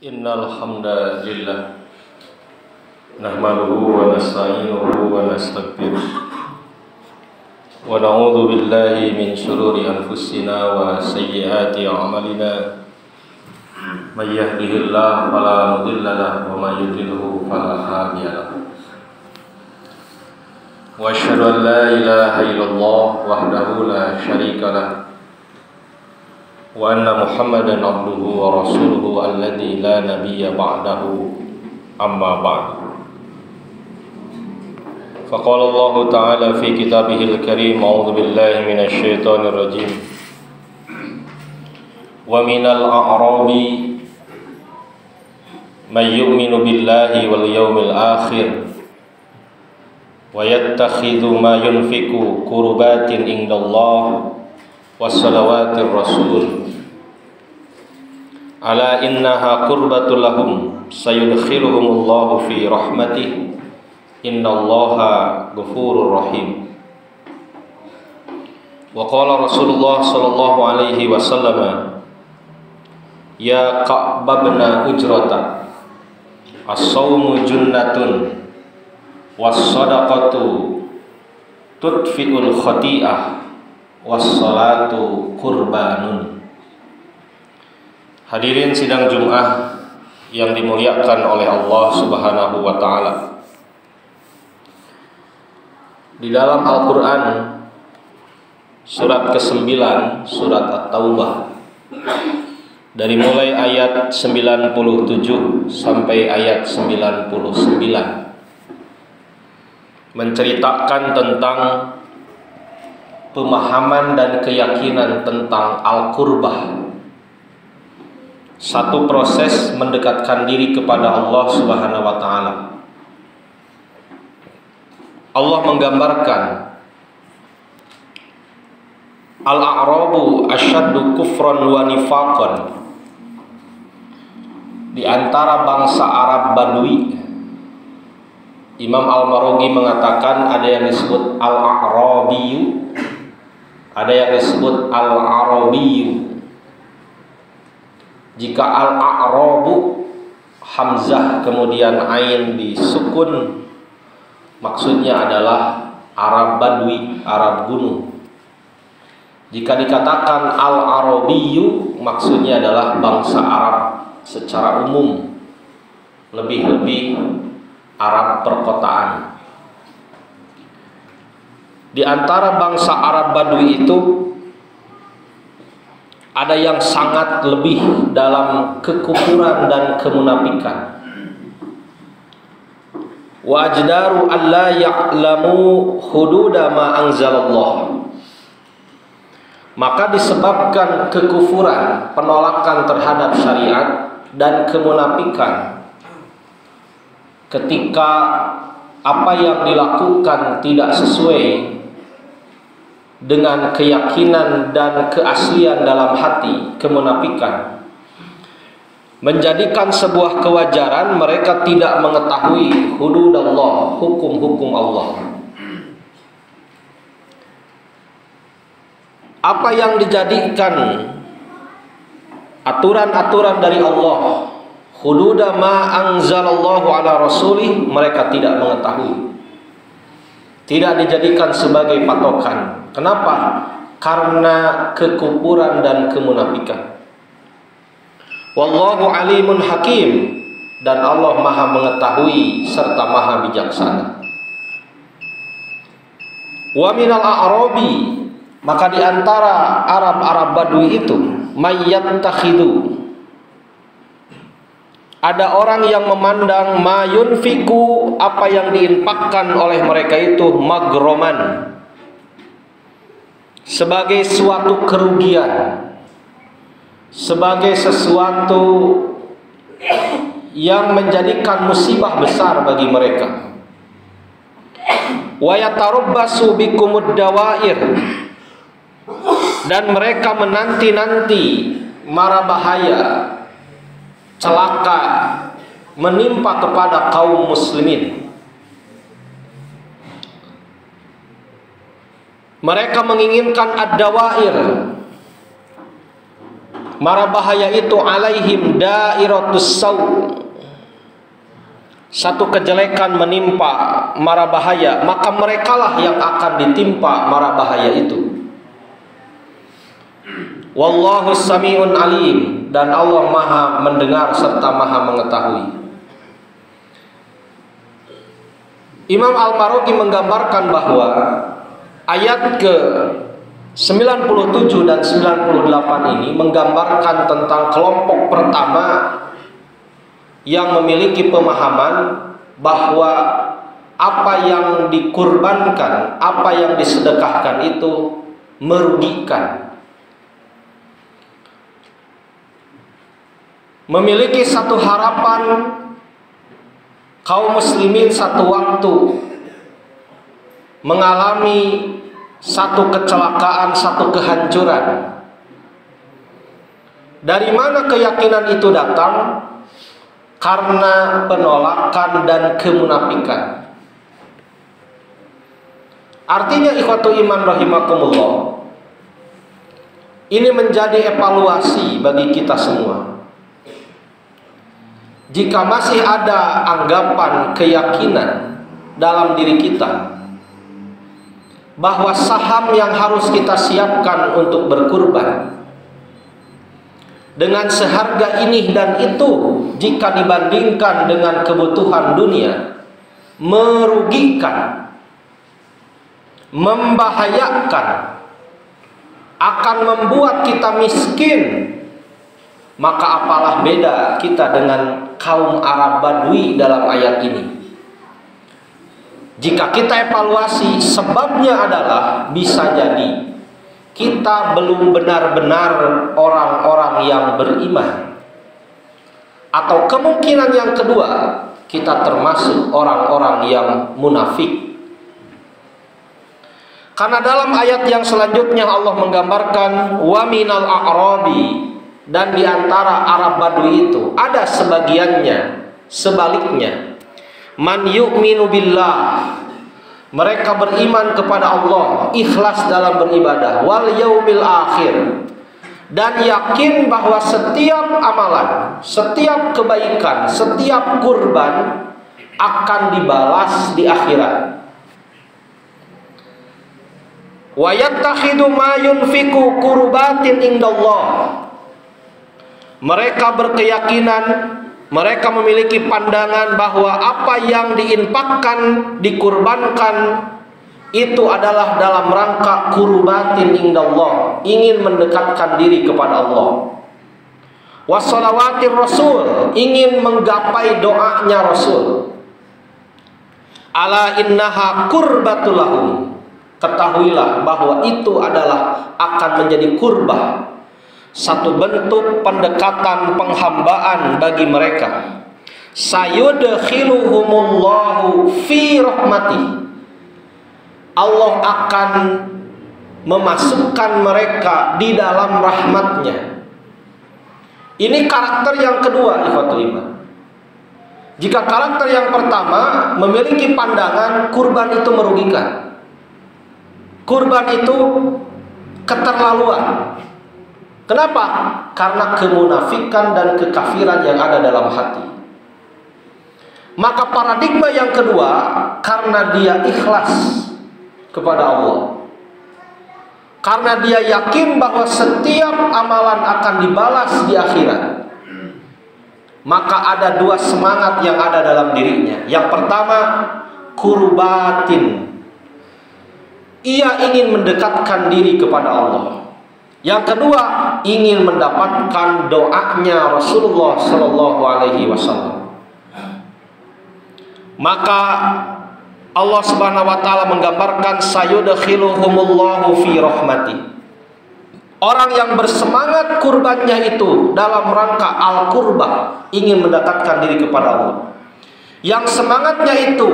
Innal hamdalillah nahmaduhu wa nasta'inuhu wa nastaghfiruh wa na'udzu billahi min shururi anfusina wa sayyiati a'malina may yahdihillahu fala mudilla lahu wa may yudlilhu fala hadiya lahu wa asyhadu an la ilaha illallah wahdahu la syarika lahu wa anna Muhammadan abduhu wa rasuluhu alladzi la nabiyya ba'dahu amma ba'du. Faqala Allah ta'ala fi kitabihil karim a'udzu billahi minasy syaithanir rajim. Wa minal a'rabi may yu'minu billahi wal yawmil akhir wa yattakhidhu ma yunfiqu qurbatin indallah wassalawatir rasul ala innaha qurbatul lahum sayudkhiluhumullahu fi rahmatih innallaha ghafurur rahim. Wa qala Rasulullah sallallahu alaihi wasallam ya Ka'b bin Ujrata as-sawmu junnatun was-sadaqatu tudfi'ul khati'ah wassalatu qurbanun. Hadirin sidang Jum'ah yang dimuliakan oleh Allah Subhanahu wa taala. Di dalam Al-Qur'an surat ke-9, surat At-Taubah, dari mulai ayat 97 sampai ayat 99 menceritakan tentang pemahaman dan keyakinan tentang Al-Qurbah, satu proses mendekatkan diri kepada Allah Subhanahu wa taala. Allah menggambarkan Al-A'rabu asyaddu kufran wa nifaqan. Di antara bangsa Arab Badui, Imam Al-Marughi mengatakan ada yang disebut Al-A'rabiyu, ada yang disebut Al-Arabiyu. Jika Al-A'rabu hamzah kemudian ain disukun, maksudnya adalah Arab Badui, Arab gunung. Jika dikatakan Al-Arabiyu, maksudnya adalah bangsa Arab secara umum, lebih-lebih Arab perkotaan. Di antara bangsa Arab Badui itu ada yang sangat lebih dalam kekufuran dan kemunafikan. Wa ajdaru alla ya'lamu hududa ma anzalallah. Maka disebabkan kekufuran, penolakan terhadap syariat dan kemunafikan, ketika apa yang dilakukan tidak sesuai dengan keyakinan dan keaslian dalam hati, kemunafikan, menjadikan sebuah kewajaran mereka tidak mengetahui hudud Allah, hukum-hukum Allah. Apa yang dijadikan aturan-aturan dari Allah, hududa ma anzalallahu ala rasulih, mereka tidak mengetahui, tidak dijadikan sebagai patokan. Kenapa? Karena kekufuran dan kemunafikan. Wallahu alimun hakim, dan Allah maha mengetahui serta maha bijaksana. Wa minal a'rabi, maka di antara Arab Badui itu, mayyattakhidhu, ada orang yang memandang ma yunfiku, apa yang diinfakkan oleh mereka itu, magroman, sebagai suatu kerugian, sebagai sesuatu yang menjadikan musibah besar bagi mereka. Wa yatarabbasu bikumud dawair, dan mereka menanti-nanti mara bahaya, celaka menimpa kepada kaum muslimin. Mereka menginginkan ad-dawair, mara bahaya itu alaihim dairatus sau, satu kejelekan menimpa mara bahaya, maka merekalah yang akan ditimpa mara bahaya itu. Wallahu sami'un alim, dan Allah maha mendengar serta maha mengetahui. Imam Al-Maroqi menggambarkan bahwa ayat ke 97 dan 98 ini menggambarkan tentang kelompok pertama yang memiliki pemahaman bahwa apa yang dikurbankan, apa yang disedekahkan itu merugikan. Memiliki satu harapan kaum muslimin satu waktu mengalami satu kecelakaan, satu kehancuran. Dari mana keyakinan itu datang? Karena penolakan dan kemunafikan. Artinya ikhwatu iman rahimakumullah, ini menjadi evaluasi bagi kita semua. Jika masih ada anggapan keyakinan dalam diri kita bahwa saham yang harus kita siapkan untuk berkurban dengan seharga ini dan itu, jika dibandingkan dengan kebutuhan dunia, merugikan, membahayakan, akan membuat kita miskin, maka apalah beda kita dengan kaum Arab Badui dalam ayat ini. Jika kita evaluasi, sebabnya adalah bisa jadi kita belum benar-benar orang-orang yang beriman, atau kemungkinan yang kedua, kita termasuk orang-orang yang munafik. Karena dalam ayat yang selanjutnya Allah menggambarkan wa minal a'rabi, dan di antara Arab Badui itu ada sebagiannya sebaliknya, man yu'minu billah, mereka beriman kepada Allah, ikhlas dalam beribadah, wal yaumil akhir, dan yakin bahwa setiap amalan, setiap kebaikan, setiap kurban akan dibalas di akhirat. Wa yattakhidu ma yunfiqu qurbatin indallah, mereka berkeyakinan, mereka memiliki pandangan bahwa apa yang diinfakkan, dikurbankan itu adalah dalam rangka qurbatin indallah, ingin mendekatkan diri kepada Allah. Wassalawatir Rasul, ingin menggapai doanya Rasul. Ala innaha qurbatul lahum, ketahuilah bahwa itu adalah akan menjadi kurbah, satu bentuk pendekatan penghambaan bagi mereka. Sayudkhiluhumullahu fi rahmati, Allah akan memasukkan mereka di dalam rahmatnya. Ini karakter yang kedua, ikhwatul iman. Jika karakter yang pertama memiliki pandangan kurban itu merugikan, kurban itu keterlaluan. Kenapa? Karena kemunafikan dan kekafiran yang ada dalam hati. Maka paradigma yang kedua, karena dia ikhlas kepada Allah, karena dia yakin bahwa setiap amalan akan dibalas di akhirat, maka ada dua semangat yang ada dalam dirinya. Yang pertama, kurbatin, ia ingin mendekatkan diri kepada Allah. Yang kedua, ingin mendapatkan doanya Rasulullah Sallallahu Alaihi Wasallam. Maka Allah Subhanahu Wa Taala menggambarkan sayudkhiluhumullahu fi rahmati. Orang yang bersemangat kurbannya itu dalam rangka al-qurbah, ingin mendekatkan diri kepada Allah. Yang semangatnya itu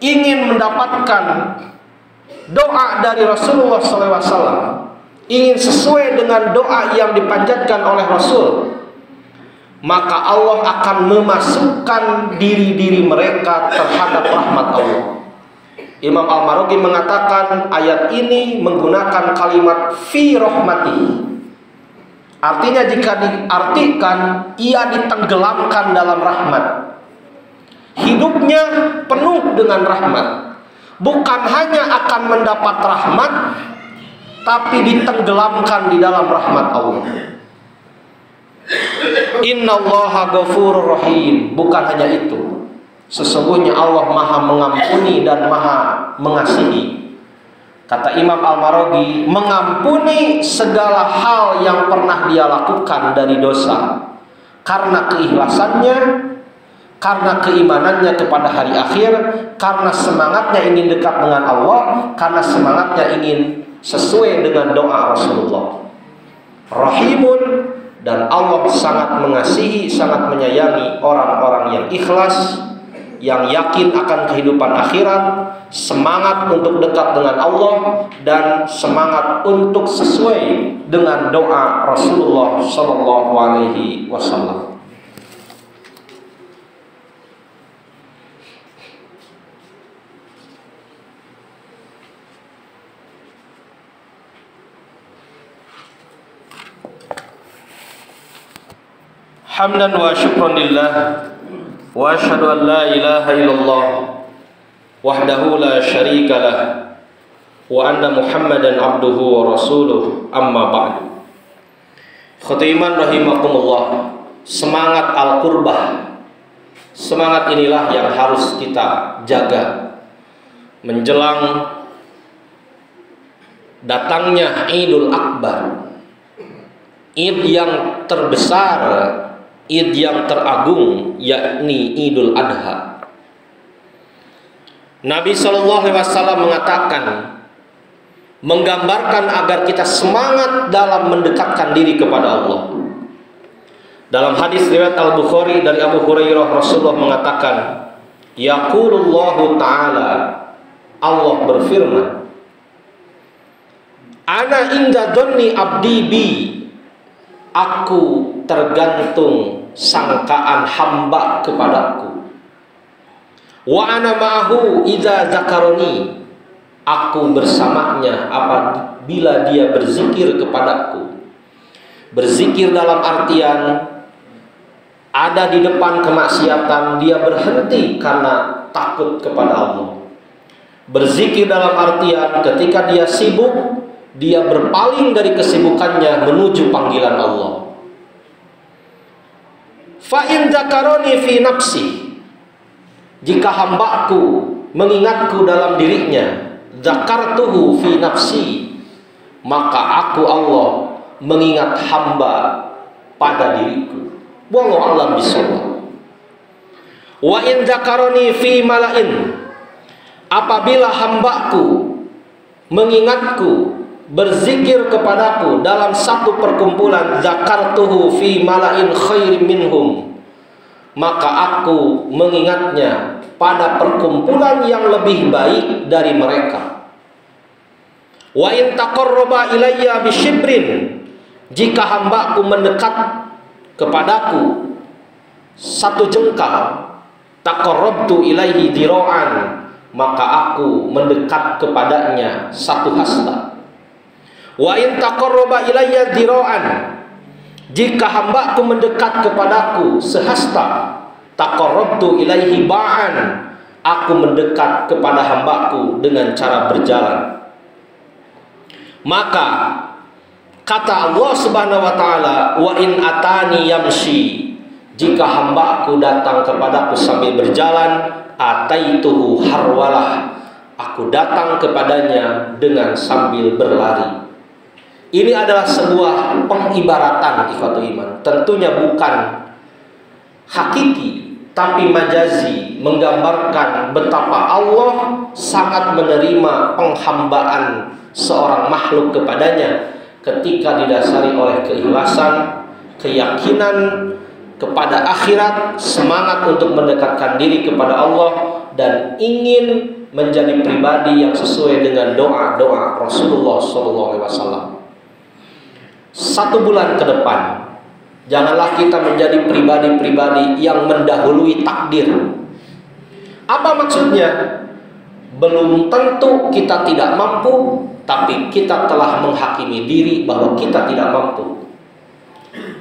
ingin mendapatkan doa dari Rasulullah SAW, ingin sesuai dengan doa yang dipanjatkan oleh Rasul, maka Allah akan memasukkan diri-diri mereka terhadap rahmat Allah. Imam Al-Maroqi mengatakan ayat ini menggunakan kalimat fi rahmati, Artinya jika diartikan ia ditenggelamkan dalam rahmat, hidupnya penuh dengan rahmat. Bukan hanya akan mendapat rahmat, tapi ditenggelamkan di dalam rahmat Allah. Innallaha ghafurur rahim. Bukan hanya itu, sesungguhnya Allah Maha mengampuni dan Maha mengasihi. Kata Imam Al-Maraghi, mengampuni segala hal yang pernah dia lakukan dari dosa karena keikhlasannya, karena keimanannya kepada hari akhir, karena semangatnya ingin dekat dengan Allah, karena semangatnya ingin sesuai dengan doa Rasulullah. Rahimun, dan Allah sangat mengasihi, sangat menyayangi orang-orang yang ikhlas, yang yakin akan kehidupan akhirat, semangat untuk dekat dengan Allah, dan semangat untuk sesuai dengan doa Rasulullah Sallallahu Alaihi Wasallam. Hamdan wa syukran lillah, wa asyhadu an la ilaha illallah wahdahu la syarika lah, wa anna Muhammadan abduhu wa rasuluh, amma ba'du. Khatiman rahimakumullah, semangat al-qurbah, semangat inilah yang harus kita jaga menjelang datangnya Idul Akbar, Id yang terbesar, Id yang teragung, yakni Idul Adha. Nabi SAW mengatakan, menggambarkan agar kita semangat dalam mendekatkan diri kepada Allah. Dalam hadis riwayat Al-Bukhari dari Abu Hurairah, Rasulullah mengatakan, yaqulullahu ta'ala, Allah berfirman, ana inda dhanni abdi bi, aku tergantung sangkaan hamba kepadaku. Wa ana ma'ahu idza zakaroni, aku bersamanya apabila dia berzikir kepadaku. Berzikir dalam artian ada di depan kemaksiatan, dia berhenti karena takut kepada Allah. Berzikir dalam artian ketika dia sibuk, dia berpaling dari kesibukannya menuju panggilan Allah. Fa in dzakaroni fi nafsi, jika hambaku mengingatku dalam dirinya, dzakartuhu fi nafsi, maka aku Allah mengingat hamba pada diriku. Wallahu a'lam bishawab. Wa in dzakaroni fi mala'in, apabila hambaku mengingatku, berzikir kepadaku dalam satu perkumpulan, zakartuhu fi mala'in khairim minhum, maka aku mengingatnya pada perkumpulan yang lebih baik dari mereka. Wa in taqarraba ilayya bisyibrin, jika hambaku mendekat kepadaku satu jengkal, taqarrabtu ilaihi dira'an, maka aku mendekat kepadanya satu hasta. Wa in taqarraba ilayya dira'an, jika hambaku mendekat kepadaku sehasta, taqarrabtu ilaihi ba'an, aku mendekat kepada hambaku dengan cara berjalan. Maka kata Allah Subhanahu wa taala, wa in atani yamshi, jika hambaku datang kepadaku sambil berjalan, ataituhu harwalah, aku datang kepadanya dengan sambil berlari. Ini adalah sebuah pengibaratan ikhwatul iman, tentunya bukan hakiki tapi majazi, menggambarkan betapa Allah sangat menerima penghambaan seorang makhluk kepadanya ketika didasari oleh keikhlasan, keyakinan kepada akhirat, semangat untuk mendekatkan diri kepada Allah, dan ingin menjadi pribadi yang sesuai dengan doa-doa Rasulullah SAW. 1 bulan ke depan, janganlah kita menjadi pribadi-pribadi yang mendahului takdir. Apa maksudnya? Belum tentu kita tidak mampu, tapi kita telah menghakimi diri bahwa kita tidak mampu.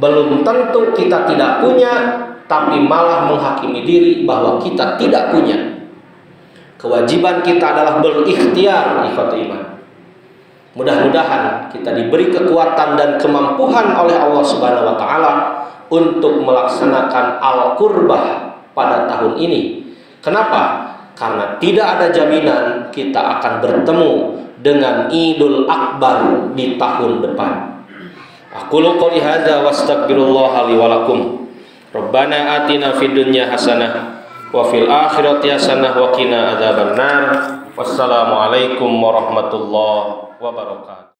Belum tentu kita tidak punya, tapi malah menghakimi diri bahwa kita tidak punya. Kewajiban kita adalah berikhtiar, ikhwat iman. Mudah-mudahan kita diberi kekuatan dan kemampuan oleh Allah Subhanahu wa taala untuk melaksanakan al-qurbah pada tahun ini. Kenapa? Karena tidak ada jaminan kita akan bertemu dengan Idul Akbar di tahun depan. Aqulu qouli hadza wastaghfirullah li wa lakum. Rabbana atina fid dunya hasanah wa fil akhirati hasanah wa qina adzabannar. Wassalamualaikum warahmatullahi wabarakatuh.